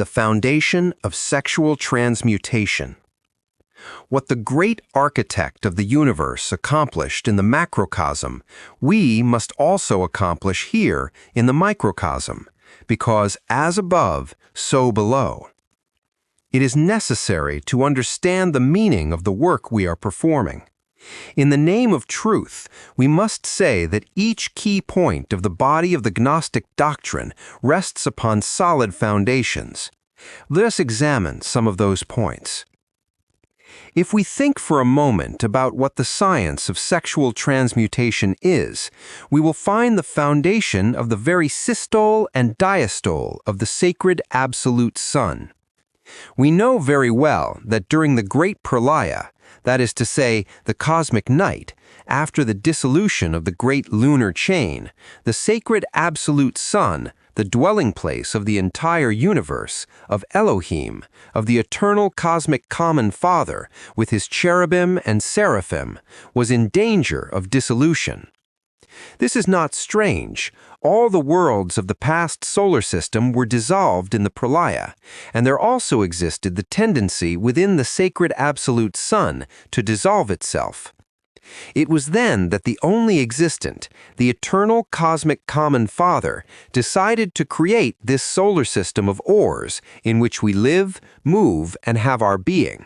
the foundation of sexual transmutation. What the great architect of the universe accomplished in the macrocosm, we must also accomplish here in the microcosm, because as above, so below. It is necessary to understand the meaning of the work we are performing. In the name of truth, we must say that each key point of the body of the Gnostic doctrine rests upon solid foundations. Let us examine some of those points. If we think for a moment about what the science of sexual transmutation is, we will find the foundation of the very systole and diastole of the sacred absolute sun. We know very well that during the Great Pralaya, that is to say, the cosmic night, after the dissolution of the great lunar chain, the sacred absolute sun, the dwelling place of the entire universe, of Elohim, of the eternal cosmic common Father, with his cherubim and seraphim, was in danger of dissolution. This is not strange. All the worlds of the past solar system were dissolved in the Pralaya, and there also existed the tendency within the sacred absolute sun to dissolve itself. It was then that the only existent, the eternal cosmic common Father, decided to create this solar system of ores in which we live, move, and have our being.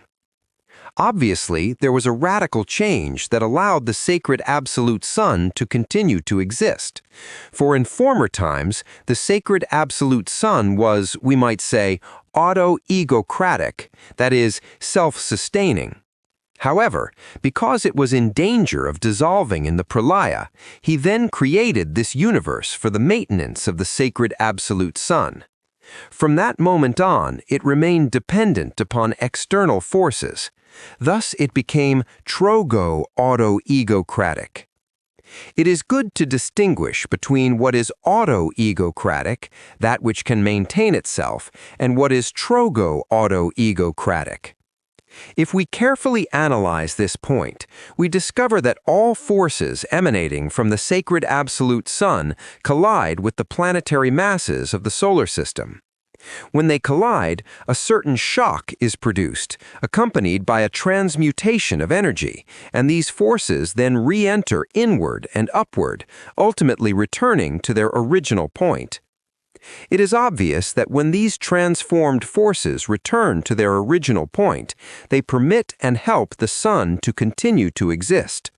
Obviously, there was a radical change that allowed the sacred absolute sun to continue to exist. For in former times, the sacred absolute sun was, we might say, auto-egocratic, that is, self-sustaining. However, because it was in danger of dissolving in the Pralaya, he then created this universe for the maintenance of the sacred absolute sun. From that moment on, it remained dependent upon external forces. Thus it became trogo-auto-egocratic. It is good to distinguish between what is auto-egocratic, that which can maintain itself, and what is trogo-auto-egocratic. If we carefully analyze this point, we discover that all forces emanating from the sacred absolute sun collide with the planetary masses of the solar system. When they collide, a certain shock is produced, accompanied by a transmutation of energy, and these forces then re-enter inward and upward, ultimately returning to their original point. It is obvious that when these transformed forces return to their original point, they permit and help the sun to continue to exist.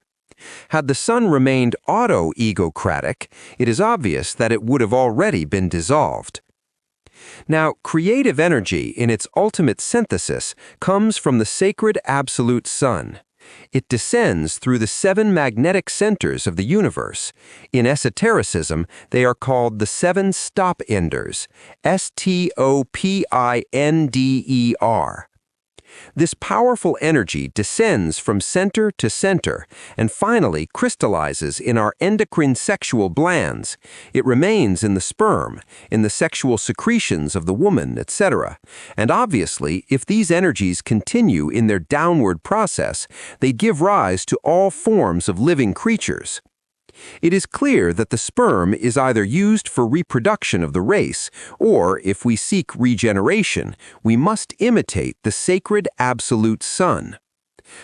Had the sun remained auto-egocratic, it is obvious that it would have already been dissolved. Now, creative energy in its ultimate synthesis comes from the sacred absolute sun. It descends through the 7 magnetic centers of the universe. In esotericism, they are called the 7 stop-enders, S-T-O-P-I-N-D-E-R. This powerful energy descends from center to center and finally crystallizes in our endocrine sexual glands. It remains in the sperm, in the sexual secretions of the woman, etc. And obviously, if these energies continue in their downward process, they give rise to all forms of living creatures. It is clear that the sperm is either used for reproduction of the race, or, if we seek regeneration, we must imitate the sacred absolute sun.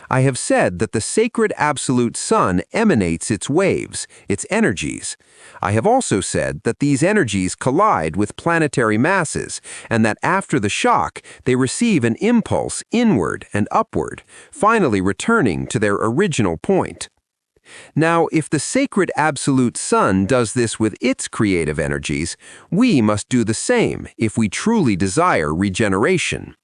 I have said that the sacred absolute sun emanates its waves, its energies. I have also said that these energies collide with planetary masses, and that after the shock, they receive an impulse inward and upward, finally returning to their original point. Now, if the sacred absolute sun does this with its creative energies, we must do the same if we truly desire regeneration.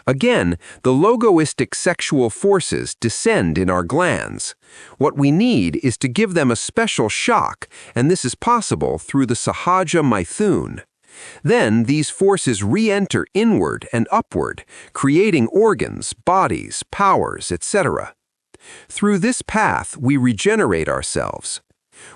Again, the logoistic sexual forces descend in our glands. What we need is to give them a special shock, and this is possible through the Sahaja Maithun. Then these forces re-enter inward and upward, creating organs, bodies, powers, etc. Through this path, we regenerate ourselves.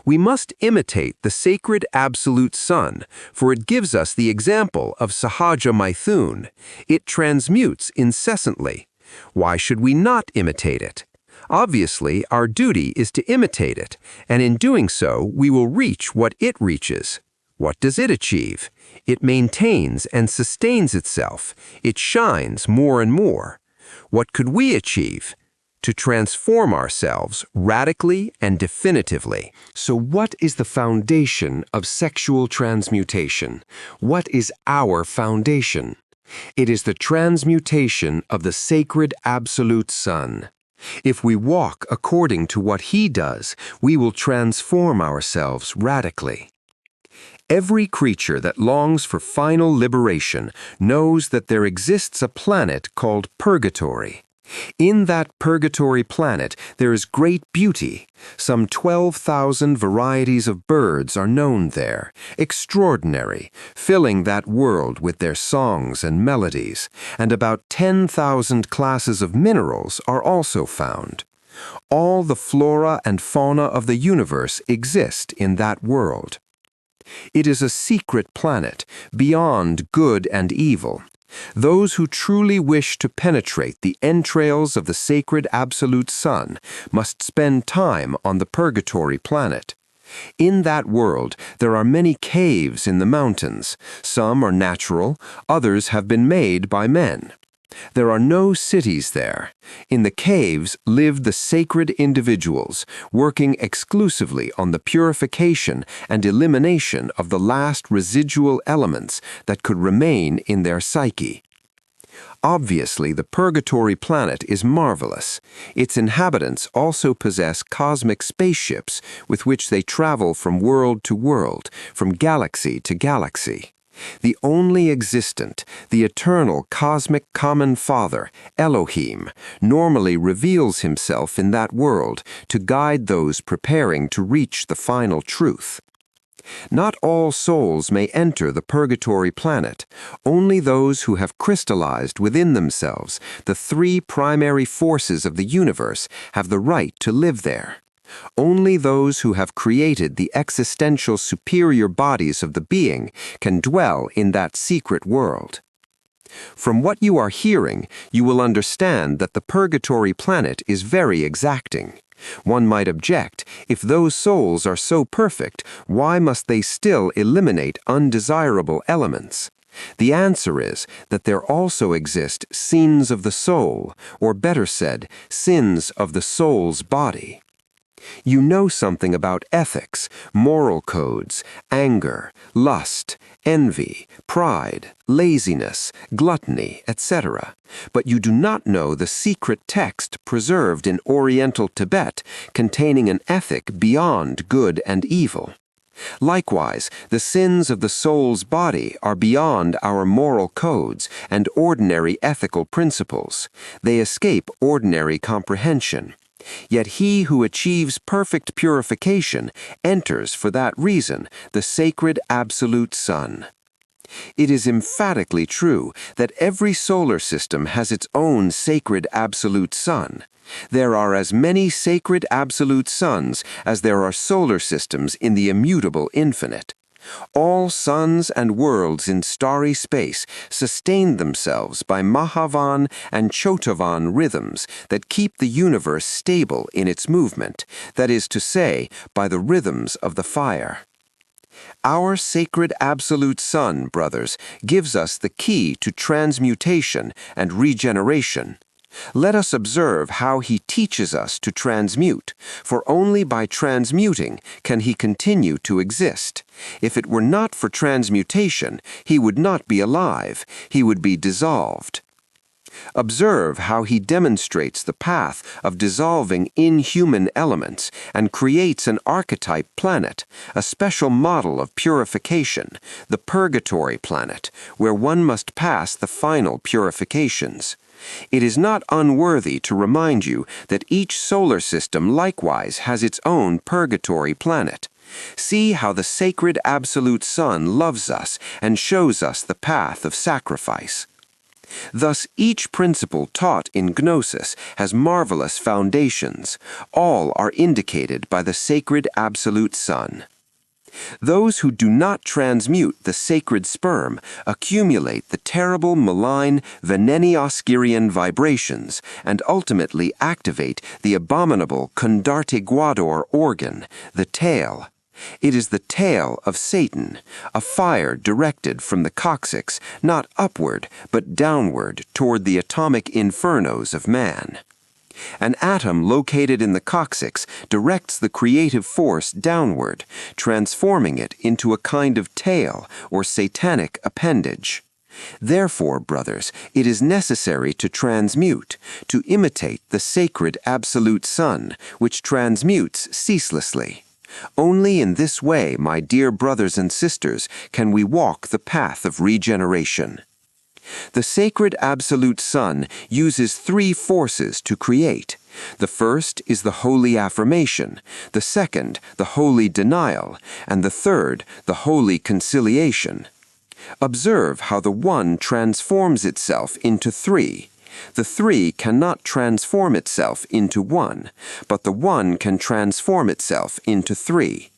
We must imitate the sacred absolute sun, for it gives us the example of Sahaja Maithun. It transmutes incessantly. Why should we not imitate it? Obviously, our duty is to imitate it, and in doing so, we will reach what it reaches. What does it achieve? It maintains and sustains itself. It shines more and more. What could we achieve? To transform ourselves radically and definitively. So what is the foundation of sexual transmutation? What is our foundation? It is the transmutation of the sacred absolute Son. If we walk according to what He does, we will transform ourselves radically. Every creature that longs for final liberation knows that there exists a planet called purgatory. In that purgatory planet, there is great beauty. Some 12,000 varieties of birds are known there, extraordinary, filling that world with their songs and melodies, and about 10,000 classes of minerals are also found. All the flora and fauna of the universe exist in that world. It is a secret planet, beyond good and evil. Those who truly wish to penetrate the entrails of the sacred absolute Son must spend time on the purgatory planet. In that world, there are many caves in the mountains. Some are natural, others have been made by men. There are no cities there. In the caves lived the sacred individuals, working exclusively on the purification and elimination of the last residual elements that could remain in their psyche. Obviously, the purgatory planet is marvelous. Its inhabitants also possess cosmic spaceships with which they travel from world to world, from galaxy to galaxy. The only existent, the eternal cosmic common Father, Elohim, normally reveals himself in that world to guide those preparing to reach the final truth. Not all souls may enter the purgatory planet. Only those who have crystallized within themselves the three primary forces of the universe have the right to live there. Only those who have created the existential superior bodies of the being can dwell in that secret world. From what you are hearing, you will understand that the purgatory planet is very exacting. One might object, if those souls are so perfect, why must they still eliminate undesirable elements? The answer is that there also exist sins of the soul, or better said, sins of the soul's body. You know something about ethics, moral codes, anger, lust, envy, pride, laziness, gluttony, etc. But you do not know the secret text preserved in Oriental Tibet containing an ethic beyond good and evil. Likewise, the sins of the soul's body are beyond our moral codes and ordinary ethical principles. They escape ordinary comprehension. Yet he who achieves perfect purification enters for that reason the sacred absolute Son. It is emphatically true that every solar system has its own sacred absolute Son. There are as many sacred absolute suns as there are solar systems in the immutable infinite. All suns and worlds in starry space sustain themselves by Mahavan and Chotavan rhythms that keep the universe stable in its movement, that is to say, by the rhythms of the fire. Our sacred absolute Son, brothers, gives us the key to transmutation and regeneration. Let us observe how he teaches us to transmute, for only by transmuting can he continue to exist. If it were not for transmutation, he would not be alive, he would be dissolved. Observe how he demonstrates the path of dissolving inhuman elements and creates an archetype planet, a special model of purification, the purgatory planet, where one must pass the final purifications. It is not unworthy to remind you that each solar system likewise has its own purgatory planet. See how the sacred absolute Son loves us and shows us the path of sacrifice. Thus, each principle taught in Gnosis has marvelous foundations. All are indicated by the sacred absolute Son. Those who do not transmute the sacred sperm accumulate the terrible malign Veneni-Oscirian vibrations and ultimately activate the abominable Kundartiguador organ, the tail. It is the tail of Satan, a fire directed from the coccyx, not upward, but downward toward the atomic infernos of man. An atom located in the coccyx directs the creative force downward, transforming it into a kind of tail or satanic appendage. Therefore, brothers, it is necessary to transmute, to imitate the sacred absolute sun, which transmutes ceaselessly. Only in this way, my dear brothers and sisters, can we walk the path of regeneration. The sacred absolute sun uses three forces to create. The first is the holy affirmation, the second, the holy denial, and the third, the holy conciliation. Observe how the one transforms itself into three. The three cannot transform itself into one, but the one can transform itself into three.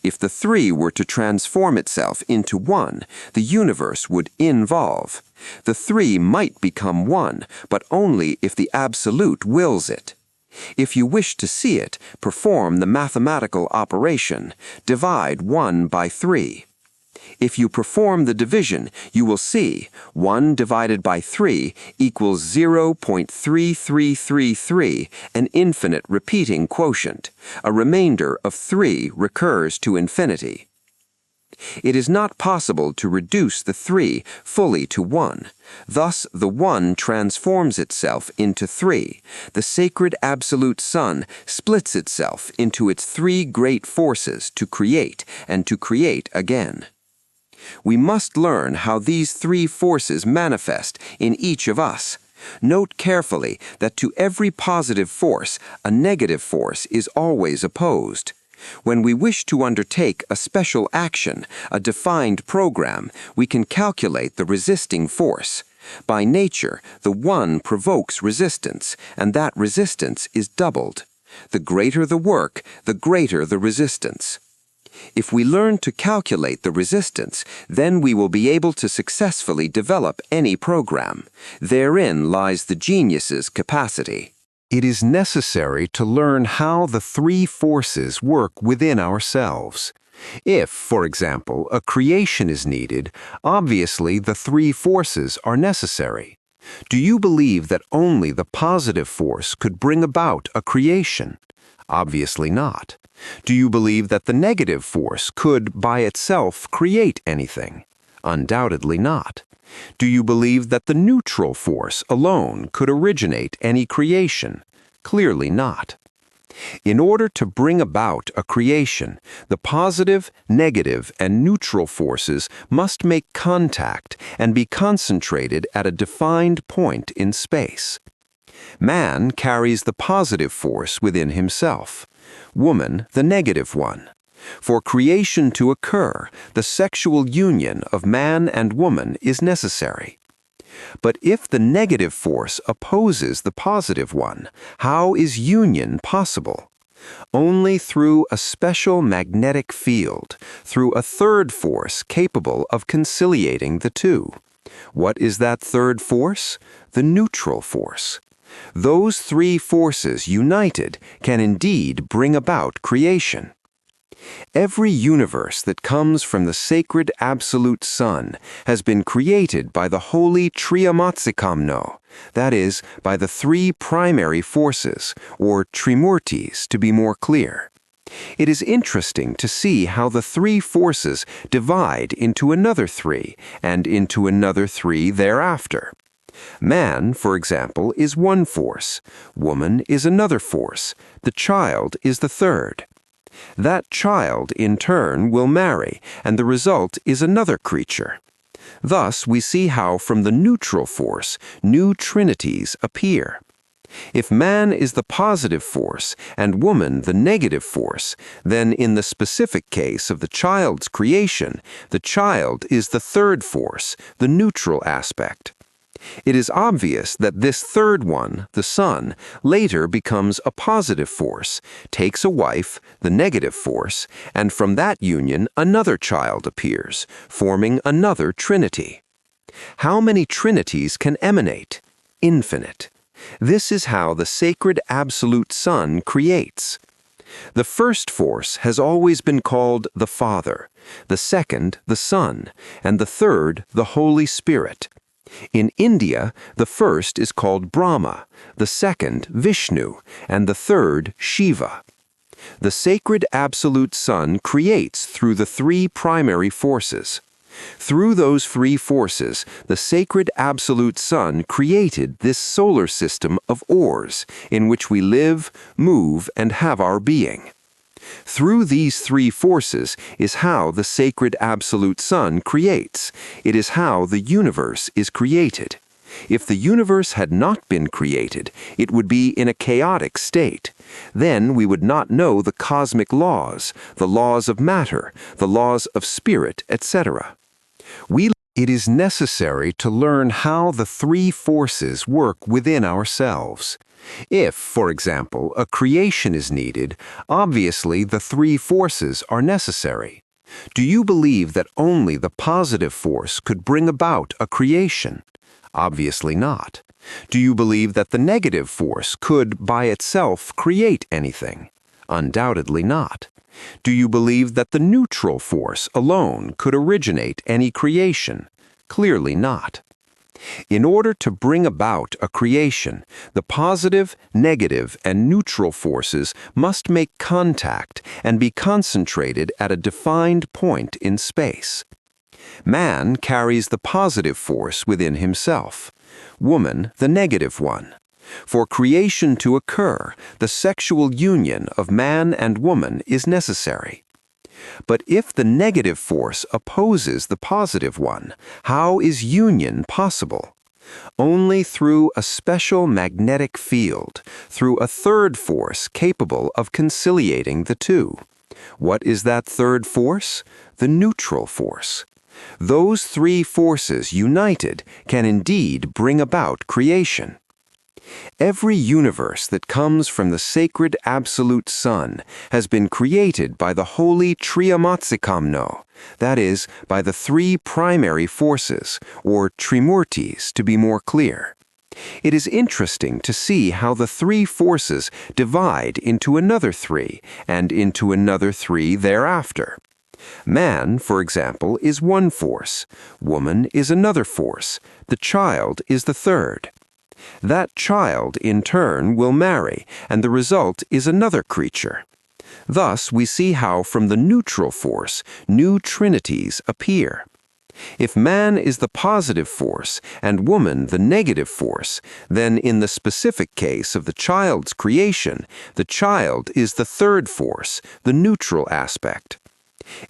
If the three were to transform itself into one, the universe would involve. The three might become one, but only if the Absolute wills it. If you wish to see it, perform the mathematical operation, divide 1 by 3. If you perform the division, you will see 1 divided by 3 equals 0.3333, an infinite repeating quotient. A remainder of 3 recurs to infinity. It is not possible to reduce the 3 fully to 1. Thus, the 1 transforms itself into 3. The sacred absolute sun splits itself into its 3 great forces to create and to create again. We must learn how these 3 forces manifest in each of us. Note carefully that to every positive force, a negative force is always opposed. When we wish to undertake a special action, a defined program, we can calculate the resisting force. By nature, the one provokes resistance, and that resistance is doubled. The greater the work, the greater the resistance. If we learn to calculate the resistance, then we will be able to successfully develop any program. Therein lies the genius's capacity. It is necessary to learn how the 3 forces work within ourselves. If, for example, a creation is needed, obviously the 3 forces are necessary. Do you believe that only the positive force could bring about a creation? Obviously not. Do you believe that the negative force could, by itself, create anything? Undoubtedly not. Do you believe that the neutral force alone could originate any creation? Clearly not. In order to bring about a creation, the positive, negative, and neutral forces must make contact and be concentrated at a defined point in space. Man carries the positive force within himself, woman the negative one. For creation to occur, the sexual union of man and woman is necessary. But if the negative force opposes the positive one, how is union possible? Only through a special magnetic field, through a third force capable of conciliating the two. What is that third force? The neutral force. Those 3 forces united can indeed bring about creation. Every universe that comes from the sacred absolute sun has been created by the holy Triamatsikamno, that is, by the 3 primary forces, or Trimurtis to be more clear. It is interesting to see how the 3 forces divide into another 3 and into another 3 thereafter. Man, for example, is one force, woman is another force, the child is the third. That child, in turn, will marry, and the result is another creature. Thus, we see how from the neutral force, new trinities appear. If man is the positive force and woman the negative force, then in the specific case of the child's creation, the child is the third force, the neutral aspect. It is obvious that this third one, the sun, later becomes a positive force, takes a wife, the negative force, and from that union another child appears, forming another trinity. How many trinities can emanate? Infinite. This is how the sacred absolute sun creates. The first force has always been called the Father, the second the Son, and the third the Holy Spirit. In India, the first is called Brahma, the second Vishnu, and the third Shiva. The sacred Absolute Son creates through the three primary forces. Through those three forces, the sacred Absolute Son created this solar system of ores in which we live, move, and have our being. Through these three forces is how the sacred Absolute Son creates. It is how the universe is created. If the universe had not been created, it would be in a chaotic state. Then we would not know the cosmic laws, the laws of matter, the laws of spirit, etc. It is necessary to learn how the three forces work within ourselves. If, for example, a creation is needed, obviously the three forces are necessary. Do you believe that only the positive force could bring about a creation? Obviously not. Do you believe that the negative force could, by itself, create anything? Undoubtedly not. Do you believe that the neutral force alone could originate any creation? Clearly not. In order to bring about a creation, the positive, negative, and neutral forces must make contact and be concentrated at a defined point in space. Man carries the positive force within himself, woman the negative one. For creation to occur, the sexual union of man and woman is necessary. But if the negative force opposes the positive one, how is union possible? Only through a special magnetic field, through a third force capable of conciliating the two. What is that third force? The neutral force. Those three forces united can indeed bring about creation. Every universe that comes from the sacred Absolute Son has been created by the holy Triyamatsakamno, that is, by the three primary forces, or Trimurtis to be more clear. It is interesting to see how the three forces divide into another three, and into another three thereafter. Man, for example, is one force, woman is another force, the child is the third. That child, in turn, will marry, and the result is another creature. Thus, we see how from the neutral force, new trinities appear. If man is the positive force and woman the negative force, then in the specific case of the child's creation, the child is the third force, the neutral aspect.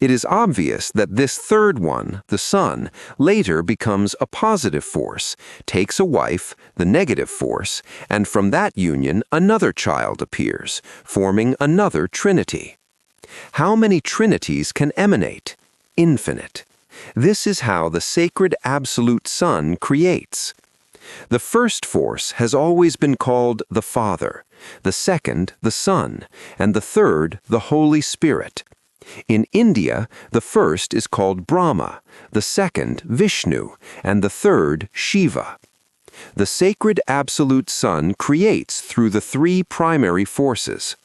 It is obvious that this third one, the son, later becomes a positive force, takes a wife, the negative force, and from that union another child appears, forming another trinity. How many trinities can emanate? Infinite. This is how the sacred Absolute Son creates. The first force has always been called the Father, the second the Son, and the third the Holy Spirit. In India, the first is called Brahma, the second Vishnu, and the third Shiva. The sacred Absolute Son creates through the three primary forces.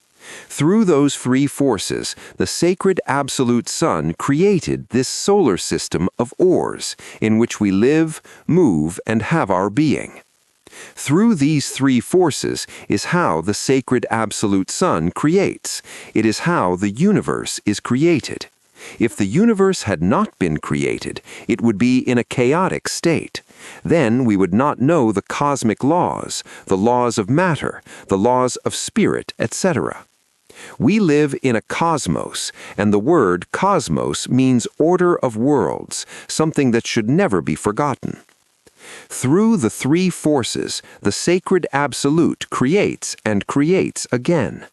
Through those three forces, the sacred Absolute Son created this solar system of ores in which we live, move, and have our being. Through these three forces is how the sacred Absolute Son creates. It is how the universe is created. If the universe had not been created, it would be in a chaotic state. Then we would not know the cosmic laws, the laws of matter, the laws of spirit, etc. We live in a cosmos, and the word cosmos means order of worlds, something that should never be forgotten. Through the three forces, the sacred Absolute creates and creates again.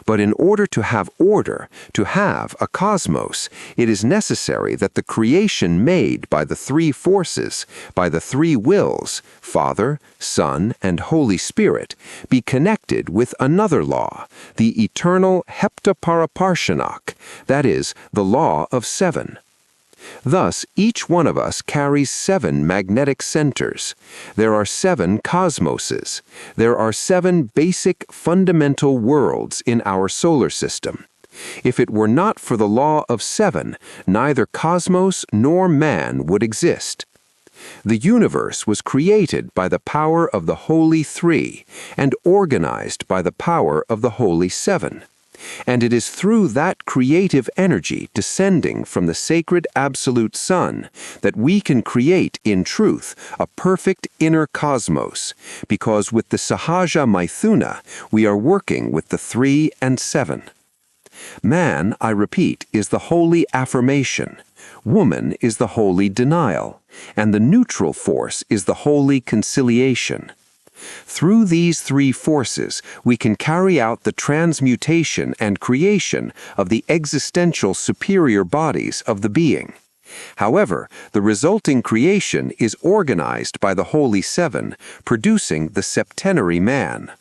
But in order to have order, to have a cosmos, it is necessary that the creation made by the three forces, by the three wills, Father, Son, and Holy Spirit, be connected with another law, the eternal heptaparaparshanak, that is, the law of seven. Thus, each one of us carries 7 magnetic centers. There are 7 cosmoses. There are 7 basic fundamental worlds in our solar system. If it were not for the law of 7, neither cosmos nor man would exist. The universe was created by the power of the Holy Three and organized by the power of the Holy Seven. And it is through that creative energy descending from the sacred Absolute Sun that we can create, in truth, a perfect inner cosmos, because with the Sahaja Maithuna, we are working with the 3 and 7. Man, I repeat, is the holy affirmation. Woman is the holy denial, and the neutral force is the holy conciliation. Through these 3 forces, we can carry out the transmutation and creation of the existential superior bodies of the being. However, the resulting creation is organized by the Holy Seven, producing the septenary man.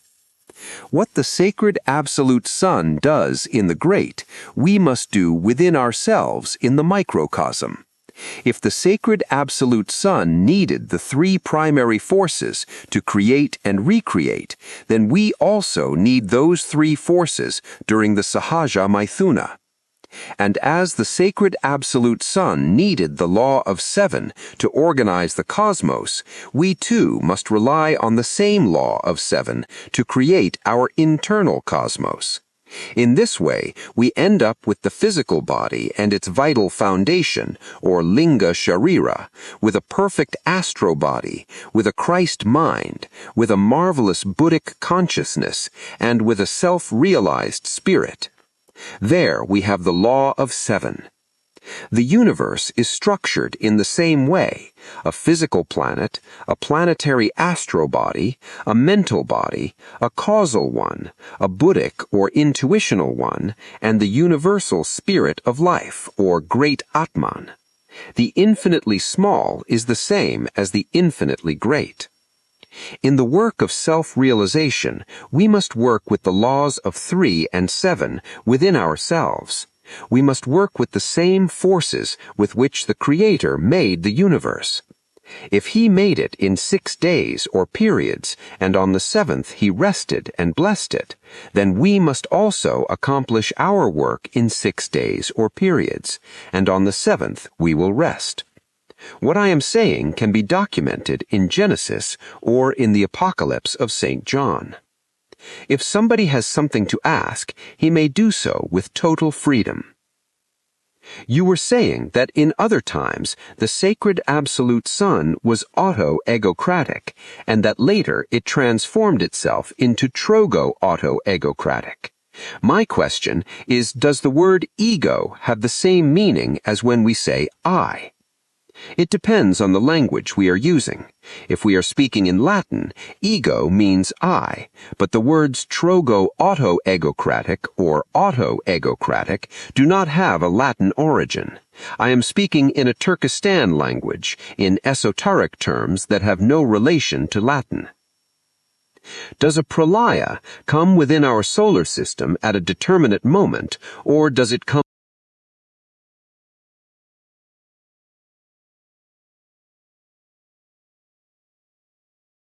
What the sacred Absolute Sun does in the great, we must do within ourselves in the microcosm. If the sacred Absolute Sun needed the 3 primary forces to create and recreate, then we also need those 3 forces during the Sahaja Maithuna. And as the sacred Absolute Sun needed the law of 7 to organize the cosmos, we too must rely on the same law of 7 to create our internal cosmos. In this way, we end up with the physical body and its vital foundation, or linga sharira, with a perfect astro body, with a Christ mind, with a marvelous Buddhic consciousness, and with a self-realized spirit. There we have the law of 7. The universe is structured in the same way: a physical planet, a planetary astro body, a mental body, a causal one, a Buddhic or intuitional one, and the universal spirit of life, or great Atman. The infinitely small is the same as the infinitely great. In the work of self-realization, we must work with the laws of 3 and 7 within ourselves. We must work with the same forces with which the Creator made the universe. If He made it in 6 days or periods, and on the 7th He rested and blessed it, then we must also accomplish our work in 6 days or periods, and on the 7th we will rest. What I am saying can be documented in Genesis or in the Apocalypse of St. John. If somebody has something to ask, he may do so with total freedom. You were saying that in other times the sacred Absolute Sun was auto-egocratic, and that later it transformed itself into trogo-auto-egocratic. My question is, does the word ego have the same meaning as when we say I? It depends on the language we are using. If we are speaking in Latin, ego means I, but the words trogo-auto-egocratic or auto-egocratic do not have a Latin origin. I am speaking in a Turkestan language, in esoteric terms that have no relation to Latin. Does a pralaya come within our solar system at a determinate moment, or does it come